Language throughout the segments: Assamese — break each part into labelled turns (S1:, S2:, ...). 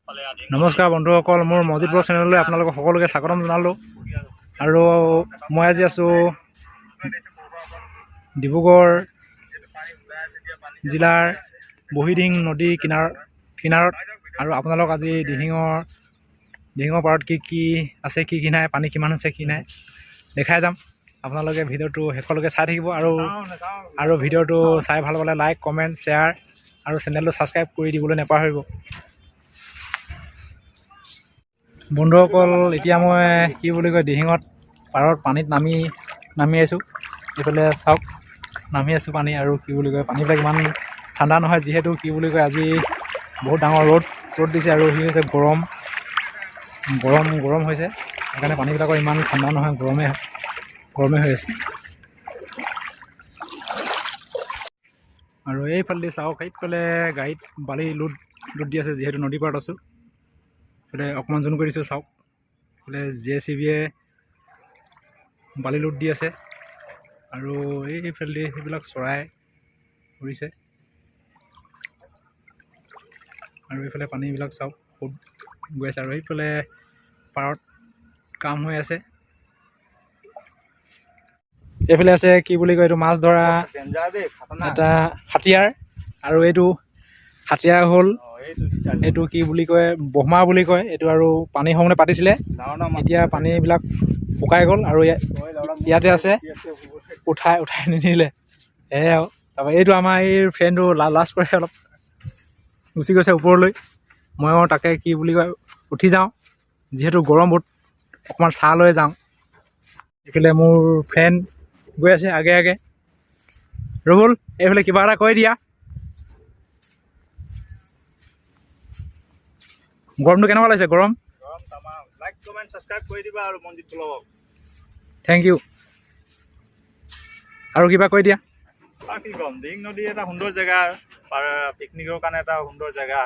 S1: নমস্কাৰ বন্ধুসকল, মোৰ মজিদ ব্লগ চেনেললৈ আপোনালোকক সকলোকে স্বাগতম জনালোঁ। আৰু মই আজি আছোঁ ডিব্ৰুগড় জিলাৰ বহিদিং নদী কিনাৰত। আৰু আপোনালোক আজি দিহিঙৰ পাৰত কি আছে, কি নাই, পানী কিমান আছে, কি নাই দেখাই যাম। আপোনালোকে ভিডিঅ'টো শেষলৈকে চাই থাকিব আৰু ভিডিঅ'টো চাই ভাল পালে লাইক, কমেণ্ট, শ্বেয়াৰ আৰু চেনেলটো ছাবস্ক্ৰাইব কৰি দিবলৈ নাপাহৰিব। বন্ধুসকল, এতিয়া মই দিহিঙত পাৰত পানীত নামি আছোঁ। এইফালে চাওক, নামি আছোঁ পানী। আৰু পানীবিলাক ইমান ঠাণ্ডা নহয়, যিহেতু আজি বহুত ডাঙৰ ৰ'দ দিছে আৰু হৈছে গৰম হৈছে। সেইকাৰণে পানীবিলাকৰ ইমান ঠাণ্ডা নহয়, গৰমে হৈ আছে। আৰু এইফালে চাওক, সেইফালে গাড়ীত বালি লোড দি আছে, যিহেতু নদী পাৰত আছোঁ। এইফালে অকণমান জোন কৰি দিছোঁ, চাওক। এইফালে JCBয়ে বালি লোড দি আছে। আৰু এইফালে সেইবিলাক চৰাই উৰিছে। আৰু এইফালে পানীবিলাক চাওক বহুত গৈ আছে। আৰু এইফালে পাৰত কাম হৈ আছে। এইফালে আছে এইটো মাছ ধৰা এটা হাতিয়াৰ। আৰু এইটো হাতিয়াৰ হ'ল এইটো বহমা বুলি কয়। এইটো আৰু পানী সমানে পাতিছিলে, এতিয়া পানীবিলাক শুকাই গ'ল আৰু ইয়াতে আছে, উঠাই নিনিলে। সেয়াই আৰু তাৰপৰা এইটো আমাৰ এই ফ্ৰেণ্ডটো লাজ কৰে, অলপ গুচি গৈছে ওপৰলৈ। ময়ো তাকে উঠি যাওঁ, যিহেতু গৰম বহুত, অকণমান চাহ লৈ যাওঁ। এইফালে মোৰ ফ্ৰেণ্ড গৈ আছে আগে। ৰবুল, এইফালে কিবা এটা কৈ দিয়া। গৰমটো কেনেকুৱা লাগিছে? গৰম তামাম। লাইক, কমেণ্ট, ছাবস্ক্ৰাইব কৰি দিবা আৰু মনজিত ব্লগক। Thank U. আৰু কিবা কৈ দিয়া। কি ক'ম, দিহিং নদী এটা সুন্দৰ জেগা, পিকনিকৰ কাৰণে এটা সুন্দৰ জেগা,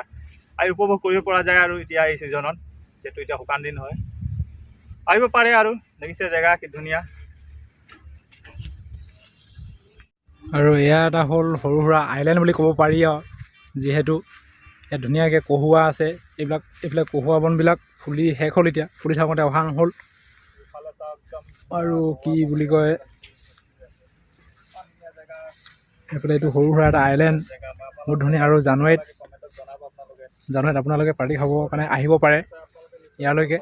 S1: আৰু উপভোগ কৰিব পৰা যায়। আৰু এতিয়া এই ছিজনত, যিহেতু এতিয়া শুকান দিন হয়, আহিব পাৰে। আৰু দেখিছে জেগা কি ধুনীয়া। আৰু এয়া এটা হ'ল সৰু সুৰা আইলেণ্ড বুলি ক'ব পাৰি আৰু, যিহেতু ইয়াত ধুনীয়াকৈ কহুৱা আছে। এইবিলাক কহুৱা বনবিলাক ফুলি শেষ হ'ল, এতিয়া ফুলি থাকোঁতে অহাং হ'ল। আৰু এইফালে এইটো সৰু সুৰা এটা আইলেণ্ড, বহুত ধুনীয়া। আৰু জানুৱাৰীত আপোনালোকে পাৰ্টি খাবৰ কাৰণে আহিব পাৰে ইয়ালৈকে।